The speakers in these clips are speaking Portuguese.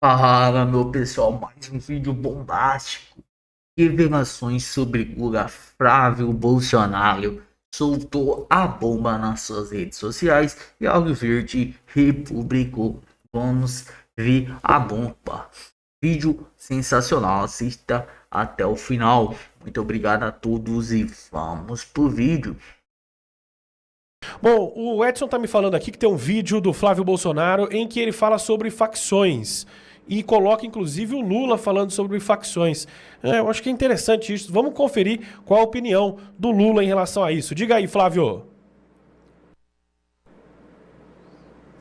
Fala, meu pessoal, mais um vídeo bombástico. Revelações sobre Lula. Flávio Bolsonaro soltou a bomba nas suas redes sociais e Alvo Verde republicou. Vamos ver a bomba. Vídeo sensacional, assista até o final. Muito obrigado a todos e vamos pro vídeo. Bom, o Edson tá me falando aqui que tem um vídeo do Flávio Bolsonaro em que ele fala sobre facções e coloca inclusive o Lula falando sobre facções. Eu acho que é interessante isso. Vamos conferir qual a opinião do Lula em relação a isso. Diga aí, Flávio.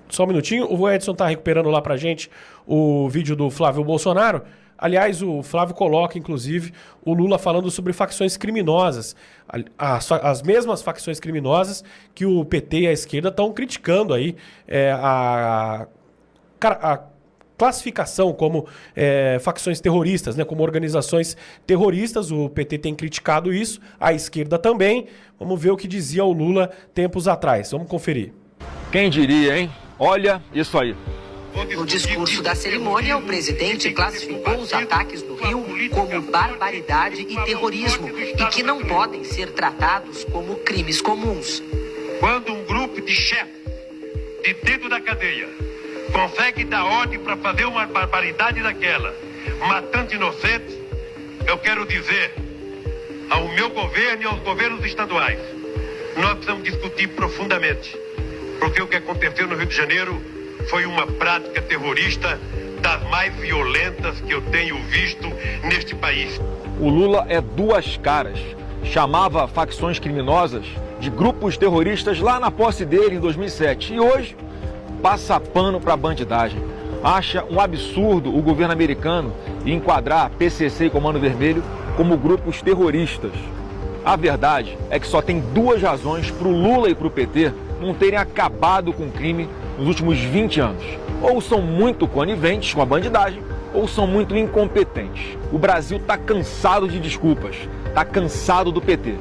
Só um minutinho, o Edson tá recuperando lá pra gente o vídeo do Flávio Bolsonaro. Aliás, o Flávio coloca, inclusive, o Lula falando sobre facções criminosas. As mesmas facções criminosas que o PT e a esquerda estão criticando aí a classificação como facções terroristas, né, como organizações terroristas. O PT tem criticado isso, a esquerda também. Vamos ver o que dizia o Lula tempos atrás. Vamos conferir. Quem diria, hein? Olha isso aí. No discurso da cerimônia, o presidente classificou os ataques no Rio como barbaridade e terrorismo e que não podem ser tratados como crimes comuns. Quando um grupo de chefes de dentro da cadeia consegue dar ordem para fazer uma barbaridade daquela, matando inocentes, eu quero dizer ao meu governo e aos governos estaduais, nós precisamos discutir profundamente, porque o que aconteceu no Rio de Janeiro foi uma prática terrorista das mais violentas que eu tenho visto neste país. O Lula é duas caras. Chamava facções criminosas de grupos terroristas lá na posse dele em 2007. E hoje passa pano para bandidagem. Acha um absurdo o governo americano enquadrar PCC e Comando Vermelho como grupos terroristas. A verdade é que só tem duas razões para o Lula e para o PT não terem acabado com o crime nos últimos 20 anos. Ou são muito coniventes com a bandidagem, ou são muito incompetentes. O Brasil está cansado de desculpas, está cansado do PT.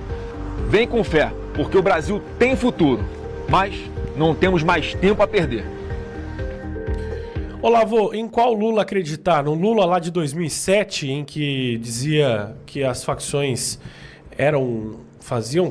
Vem com fé, porque o Brasil tem futuro, mas não temos mais tempo a perder. Olavo, em qual Lula acreditar? No Lula lá de 2007, em que dizia que as facções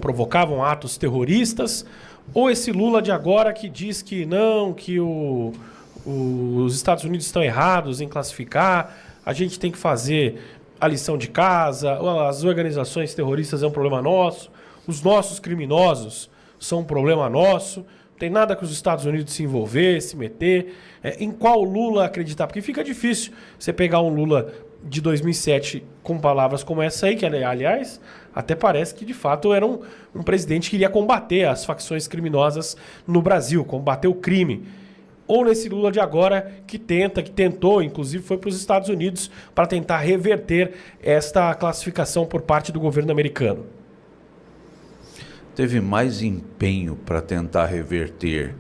provocavam atos terroristas, ou esse Lula de agora que diz que não, que os Estados Unidos estão errados em classificar, a gente tem que fazer a lição de casa, as organizações terroristas é um problema nosso, os nossos criminosos são um problema nosso, não tem nada que os Estados Unidos se envolver, se meter. Em qual Lula acreditar? Porque fica difícil você pegar um Lula de 2007 com palavras como essa aí, que aliás até parece que de fato era um presidente que iria combater as facções criminosas no Brasil, combater o crime. Ou nesse Lula de agora que tentou, inclusive foi para os Estados Unidos para tentar reverter esta classificação por parte do governo americano. Teve mais empenho para tentar reverter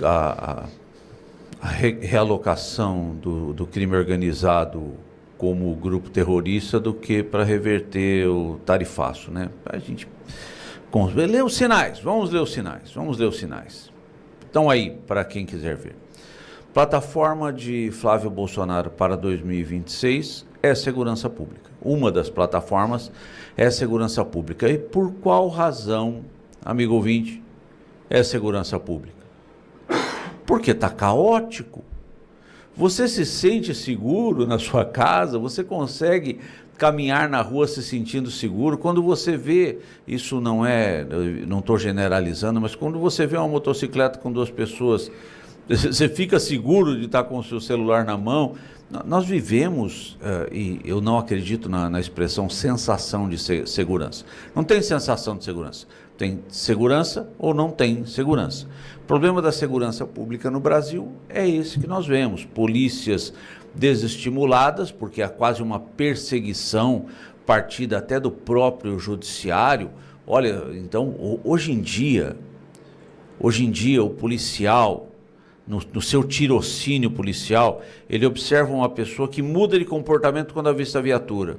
a realocação do crime organizado como grupo terrorista do que para reverter o tarifaço, né? A gente lê os sinais, vamos ler os sinais. Então aí, para quem quiser ver. Plataforma de Flávio Bolsonaro para 2026 é segurança pública. Uma das plataformas é segurança pública. E por qual razão, amigo ouvinte, é segurança pública? Porque está caótico. Você se sente seguro na sua casa? Você consegue caminhar na rua se sentindo seguro? Quando você vê, isso não estou generalizando, mas quando você vê uma motocicleta com duas pessoas, você fica seguro de estar com o seu celular na mão? Nós vivemos, e eu não acredito na expressão sensação de segurança. Não tem sensação de segurança. Tem segurança ou não tem segurança. O problema da segurança pública no Brasil é esse que nós vemos. Polícias desestimuladas, porque há quase uma perseguição partida até do próprio judiciário. Olha, então, hoje em dia o policial, no seu tirocínio policial, ele observa uma pessoa que muda de comportamento quando avista a viatura.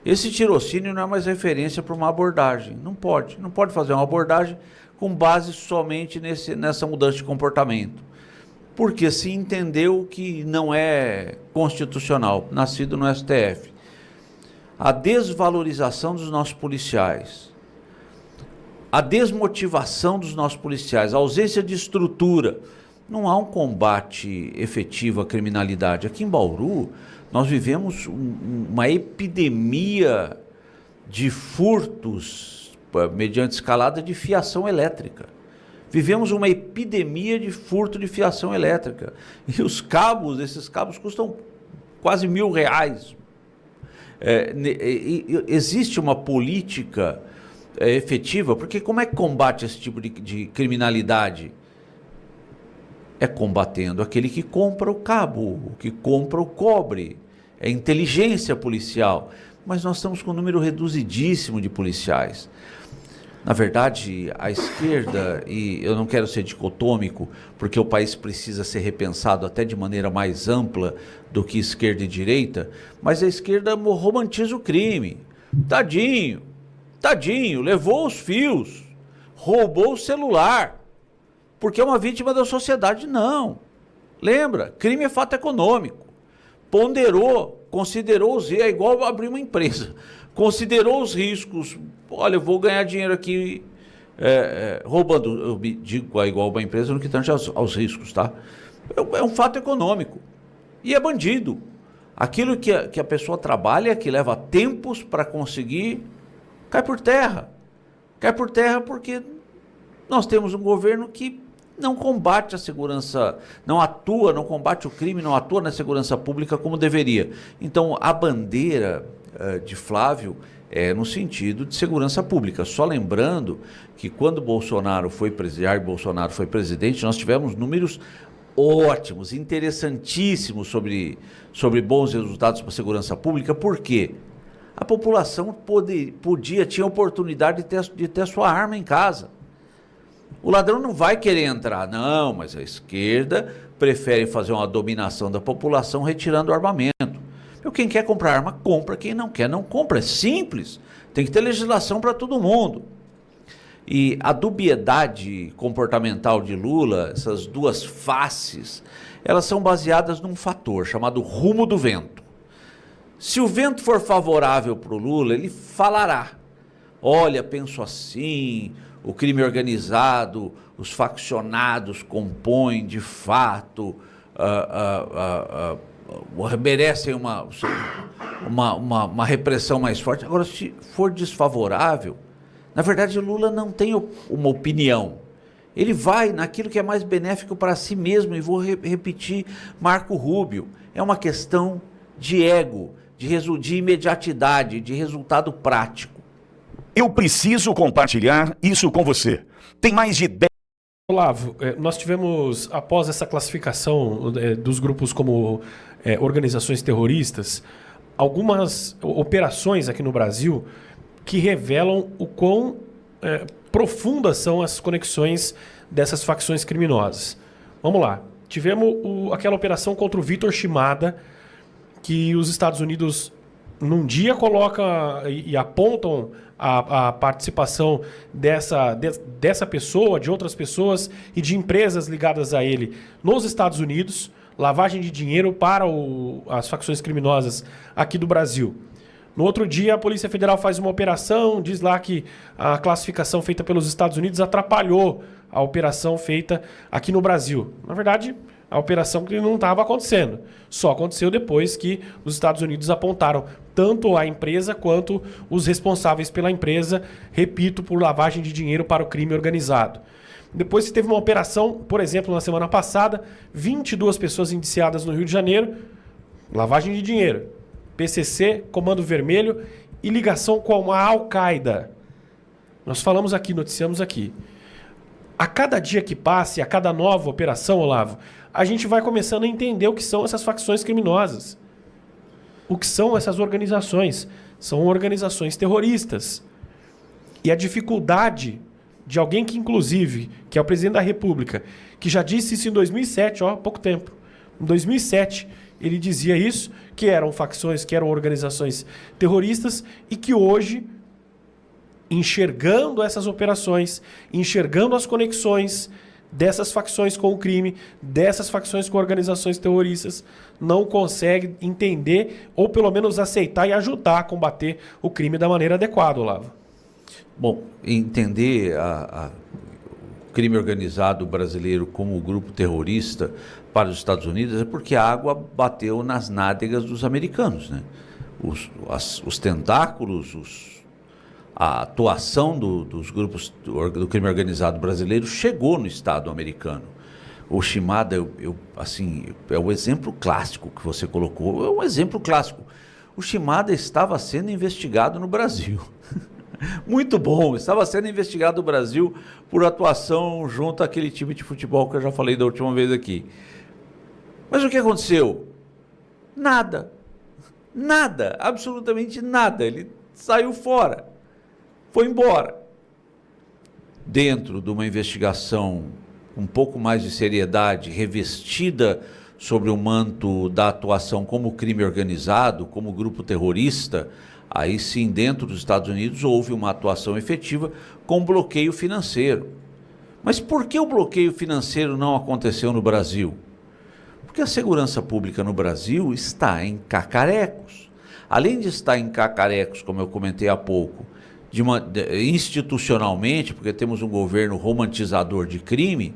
Esse tirocínio não é mais referência para uma abordagem. Não pode fazer uma abordagem com base somente nessa mudança de comportamento. porque se entendeu que não é constitucional, nascido no STF. A desvalorização dos nossos policiais, a desmotivação dos nossos policiais, a ausência de estrutura. Não há um combate efetivo à criminalidade. Aqui em Bauru, nós vivemos uma epidemia de furtos mediante escalada de fiação elétrica. Vivemos uma epidemia de furto de fiação elétrica. E os cabos, esses cabos custam quase R$1.000. Existe uma política efetiva, porque como é que combate esse tipo de criminalidade? É combatendo aquele que compra o cabo, que compra o cobre. É inteligência policial. Mas nós estamos com um número reduzidíssimo de policiais. Na verdade, a esquerda, e eu não quero ser dicotômico, porque o país precisa ser repensado até de maneira mais ampla do que esquerda e direita, mas a esquerda romantiza o crime. Tadinho, levou os fios, roubou o celular, porque é uma vítima da sociedade. Não. Lembra, crime é fato econômico. Ponderou, considerou os riscos, é igual abrir uma empresa. Considerou os riscos. Olha, eu vou ganhar dinheiro aqui roubando. Eu digo igual uma empresa no que tange aos riscos, tá? É um fato econômico. E é bandido. Aquilo que a pessoa trabalha, que leva tempos para conseguir, cai por terra. Cai por terra porque nós temos um governo que não combate a segurança, não atua, não combate o crime, não atua na segurança pública como deveria. Então, a bandeira de Flávio é no sentido de segurança pública. Só lembrando que quando Jair Bolsonaro foi presidente, nós tivemos números ótimos, interessantíssimos sobre bons resultados para a segurança pública. Por quê? A população tinha oportunidade de ter sua arma em casa. O ladrão não vai querer entrar, não, mas a esquerda prefere fazer uma dominação da população retirando o armamento. Quem quer comprar arma, compra. Quem não quer, não compra. É simples. Tem que ter legislação para todo mundo. E a dubiedade comportamental de Lula, essas duas faces, elas são baseadas num fator chamado rumo do vento. Se o vento for favorável para o Lula, ele falará. Olha, penso assim, o crime organizado, os faccionados compõem de fato, merecem uma repressão mais forte. Agora, se for desfavorável, na verdade Lula não tem uma opinião. Ele vai naquilo que é mais benéfico para si mesmo, e vou repetir Marco Rubio. É uma questão de ego, de imediatidade, de resultado prático. Eu preciso compartilhar isso com você. Tem mais de 10... Olavo, nós tivemos, após essa classificação dos grupos como organizações terroristas, algumas operações aqui no Brasil que revelam o quão profundas são as conexões dessas facções criminosas. Vamos lá. Tivemos aquela operação contra o Vitor Shimada, que os Estados Unidos num dia colocam e apontam a participação dessa pessoa, de outras pessoas e de empresas ligadas a ele nos Estados Unidos, lavagem de dinheiro para as facções criminosas aqui do Brasil. No outro dia, a Polícia Federal faz uma operação, diz lá que a classificação feita pelos Estados Unidos atrapalhou a operação feita aqui no Brasil. Na verdade, a operação que não estava acontecendo. Só aconteceu depois que os Estados Unidos apontaram tanto a empresa quanto os responsáveis pela empresa, repito, por lavagem de dinheiro para o crime organizado. Depois se teve uma operação, por exemplo, na semana passada, 22 pessoas indiciadas no Rio de Janeiro, lavagem de dinheiro, PCC, Comando Vermelho e ligação com a Al-Qaeda. Nós falamos aqui, noticiamos aqui. A cada dia que passe, a cada nova operação, Olavo, a gente vai começando a entender o que são essas facções criminosas. O que são essas organizações? São organizações terroristas. E a dificuldade de alguém que, inclusive, que é o presidente da República, que já disse isso em 2007, há pouco tempo. Em 2007, ele dizia isso, que eram facções, que eram organizações terroristas e que hoje, enxergando essas operações, enxergando as conexões dessas facções com o crime, dessas facções com organizações terroristas, não consegue entender ou pelo menos aceitar e ajudar a combater o crime da maneira adequada, Olavo. Bom, entender o crime organizado brasileiro como grupo terrorista para os Estados Unidos é porque a água bateu nas nádegas dos americanos, né? Os tentáculos, a atuação dos grupos do crime organizado brasileiro chegou no Estado americano. O Shimada, assim, é o exemplo clássico que você colocou, é um exemplo clássico. O Shimada estava sendo investigado no Brasil. Muito bom, estava sendo investigado no Brasil por atuação junto àquele time de futebol que eu já falei da última vez aqui. Mas o que aconteceu? Nada, absolutamente nada. Ele saiu fora, foi embora. Dentro de uma investigação um pouco mais de seriedade, revestida sobre o manto da atuação como crime organizado, como grupo terrorista, aí sim, dentro dos Estados Unidos, houve uma atuação efetiva com bloqueio financeiro. Mas por que o bloqueio financeiro não aconteceu no Brasil? Porque a segurança pública no Brasil está em cacarecos. Além de estar em cacarecos, como eu comentei há pouco, institucionalmente, porque temos um governo romantizador de crime,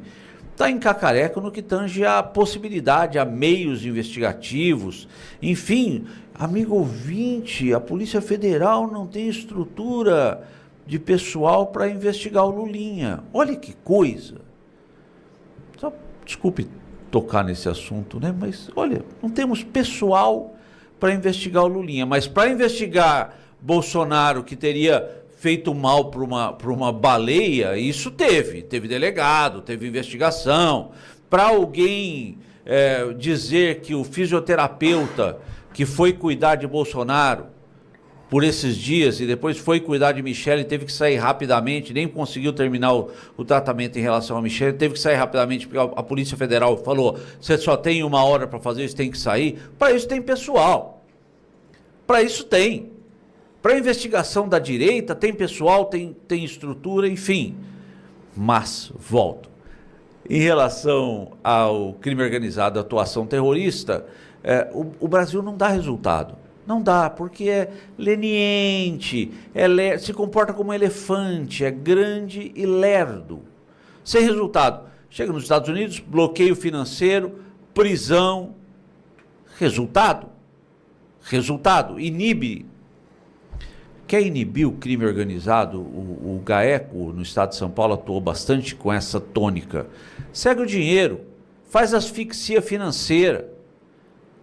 está em cacareco no que tange a possibilidade, a meios investigativos, enfim, amigo ouvinte, a Polícia Federal não tem estrutura de pessoal para investigar o Lulinha. Olha que coisa. Só, desculpe tocar nesse assunto, né? Mas olha, não temos pessoal para investigar o Lulinha, mas para investigar Bolsonaro, que teria feito mal para uma baleia, isso teve delegado, teve investigação. Para alguém dizer que o fisioterapeuta que foi cuidar de Bolsonaro por esses dias e depois foi cuidar de Michele e teve que sair rapidamente, nem conseguiu terminar o tratamento em relação a Michele, teve que sair rapidamente porque a Polícia Federal falou, você só tem 1 hora para fazer isso, tem que sair. Para isso tem pessoal, para isso tem. Para a investigação da direita, tem pessoal, tem estrutura, enfim. Mas, volto. Em relação ao crime organizado, atuação terrorista, o Brasil não dá resultado. Não dá, porque é leniente, se comporta como um elefante, é grande e lerdo. Sem resultado. Chega nos Estados Unidos, bloqueio financeiro, prisão. Resultado, inibe. Quer inibir o crime organizado? O GAECO, no estado de São Paulo, atuou bastante com essa tônica. Segue o dinheiro, faz asfixia financeira.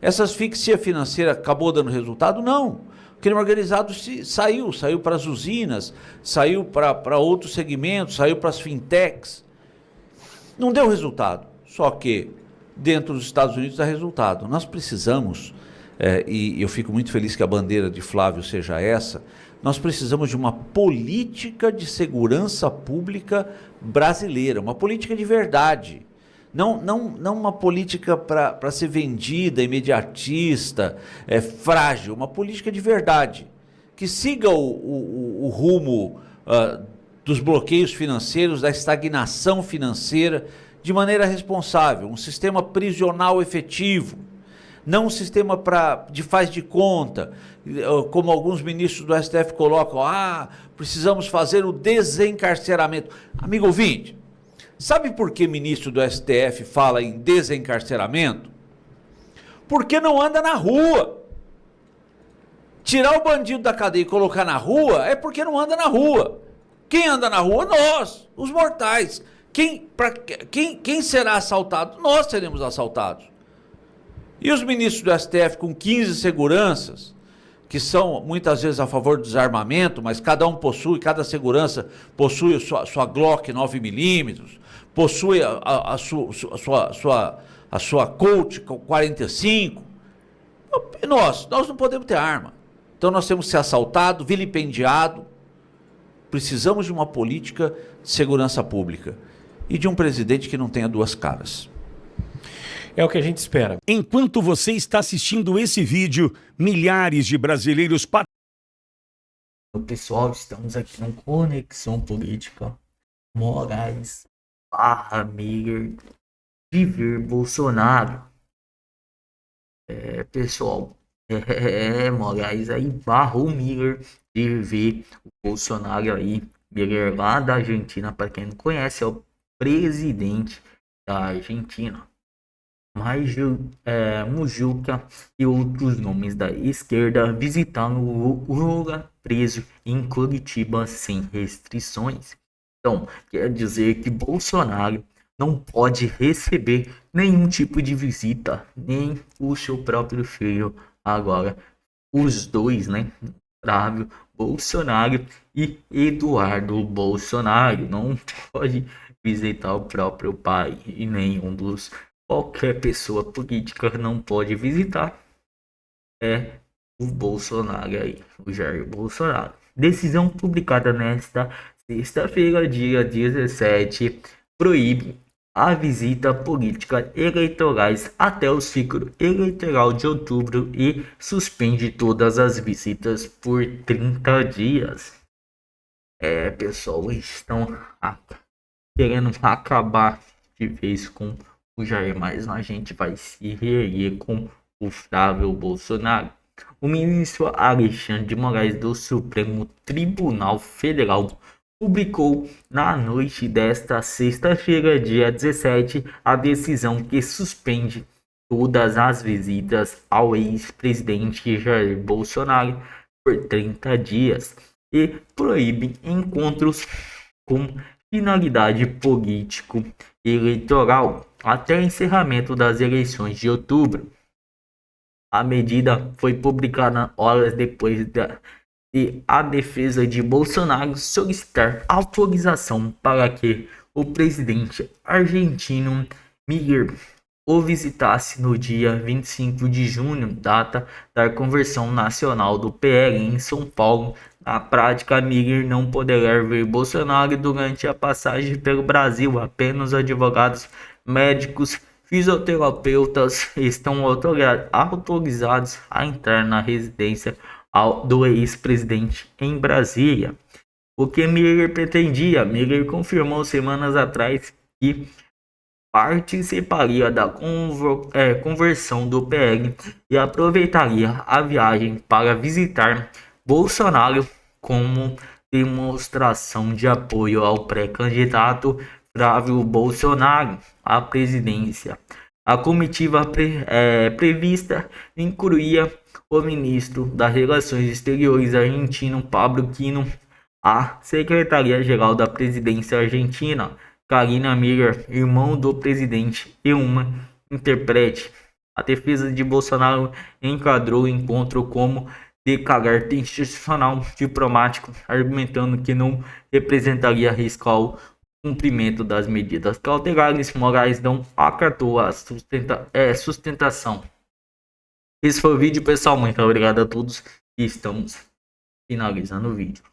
Essa asfixia financeira acabou dando resultado? Não. O crime organizado saiu para as usinas, saiu para outros segmentos, saiu para as fintechs. Não deu resultado. Só que dentro dos Estados Unidos dá resultado. Nós precisamos, e eu fico muito feliz que a bandeira de Flávio seja essa, nós precisamos de uma política de segurança pública brasileira, uma política de verdade. Não uma política para ser vendida, imediatista, frágil, uma política de verdade, que siga o rumo dos bloqueios financeiros, da estagnação financeira, de maneira responsável, um sistema prisional efetivo, não um sistema de faz de conta, como alguns ministros do STF colocam, precisamos fazer o desencarceramento. Amigo ouvinte, sabe por que ministro do STF fala em desencarceramento? Porque não anda na rua. Tirar o bandido da cadeia e colocar na rua é porque não anda na rua. Quem anda na rua? Nós, os mortais. Quem será assaltado? Nós seremos assaltados. E os ministros do STF com 15 seguranças, que são muitas vezes a favor do desarmamento, mas cada segurança possui sua Glock 9mm, possui a sua Colt 45. Nós não podemos ter arma. Então nós temos que ser assaltados, vilipendiados. Precisamos de uma política de segurança pública e de um presidente que não tenha duas caras. É o que a gente espera. Enquanto você está assistindo esse vídeo, milhares de brasileiros... Pessoal, estamos aqui no Conexão Política. Moraes Miller de ver Bolsonaro. Pessoal, Moraes aí barrou o Miller de ver o Bolsonaro aí. Miller lá da Argentina, para quem não conhece, é o presidente da Argentina. Mas Mujica e outros nomes da esquerda visitaram o Lula preso em Curitiba sem restrições. Então, quer dizer que Bolsonaro não pode receber nenhum tipo de visita, nem o seu próprio filho. Agora, os dois, né? Flávio Bolsonaro e Eduardo Bolsonaro não pode visitar o próprio pai e nenhum dos qualquer pessoa política não pode visitar o Bolsonaro aí, o Jair Bolsonaro. Decisão publicada nesta sexta-feira, dia 17, proíbe a visita política eleitorais até o ciclo eleitoral de outubro e suspende todas as visitas por 30 dias. Pessoal, estão querendo acabar de vez com o Jair, mas a gente vai se reerguer com o Flávio Bolsonaro. O ministro Alexandre de Moraes do Supremo Tribunal Federal publicou na noite desta sexta-feira, dia 17, a decisão que suspende todas as visitas ao ex-presidente Jair Bolsonaro por 30 dias e proíbe encontros com finalidade político-eleitoral até encerramento das eleições de outubro. A medida foi publicada horas depois de a defesa de Bolsonaro solicitar autorização para que o presidente argentino Miguel o visitasse no dia 25 de junho, data da convenção nacional do PL em São Paulo. Na prática, Miguel não poderá ver Bolsonaro durante a passagem pelo Brasil. Apenas advogados, médicos, fisioterapeutas estão autorizados a entrar na residência do ex-presidente em Brasília. O que Miller pretendia? Miller confirmou semanas atrás que participaria da conversão do PL e aproveitaria a viagem para visitar Bolsonaro como demonstração de apoio ao pré-candidato Flávio Bolsonaro à presidência. A comitiva prevista incluía o ministro das Relações Exteriores argentino Pablo Quino, a secretária-geral da presidência argentina Karina Miller, irmão do presidente, e uma intérprete. A defesa de Bolsonaro enquadrou o encontro como de caráter institucional diplomático, argumentando que não representaria risco ao cumprimento das medidas cautelares. Moraes não acatou a sustentação. Esse foi o vídeo, pessoal. Muito obrigado a todos e estamos finalizando o vídeo.